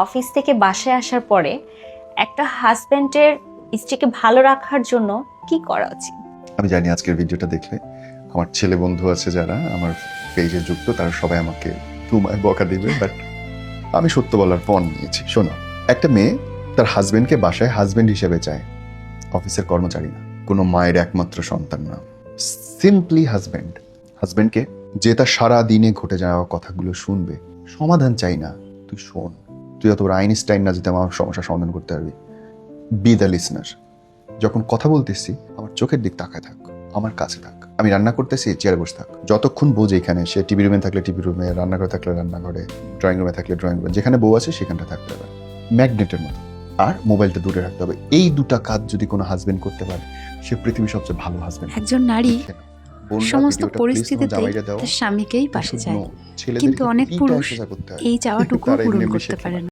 Office থেকে বাসায় আসার পরে একটা হাজবেন্ডের স্ত্রীকে ভালো রাখার জন্য কি করা উচিত? আমি জানি আজকের ভিডিওটা দেখলে আমার ছেলে বন্ধু আছে যারা আমার পেজে যুক্ত, তারা সবাই আমাকে তুমায় বকা দিবে, বাট আমি সত্য বলার পণ নিয়েছি। শোনো, একটা মেয়ে তার হাজবেন্ডকে বাসায় হাজবেন্ড হিসেবে চায়, অফিসের কর্মচারী না, কোনো মায়ের একমাত্র সন্তান না, সিম্পলি হাজবেন্ড। হাজবেন্ডকে যে তার সারা দিনে ঘটে যাওয়া কথাগুলো শুনবে, সমাধান চাই না, তুই শোন। তুই অত আইনস্টাইন না যেতে আমার সমস্যা সমাধান করতে পারবি। B the listener. যখন কথা বলতেছি আমার চোখের দিক তাকায় থাক, আমার কাছে থাক। আমি রান্না করতেছি, চেয়ারে বসে থাক। যতক্ষণ বউ যেখানে, সে টিভি রুমে থাকলে টিভি রুমে, রান্নাঘরে থাকলে রান্নাঘরে, ড্রয়িং রুমে থাকলে ড্রয়িং রুমে, যেখানে বউ আছে সেখানটা থাকতে হবে, ম্যাগনেটের মতো। আর মোবাইলটা দূরে রাখতে হবে। এই দুটা কাজ যদি কোনো হাজবেন্ড করতে পারে, সে পৃথিবীর সবচেয়ে ভালো হাজবেন্ড। একজন নারী সমস্ত পরিস্থিতিতে তার স্বামীকেই পাশে চায়, কিন্তু অনেক পুরুষ এই চাওয়াটুকু পূরণ করতে পারে না।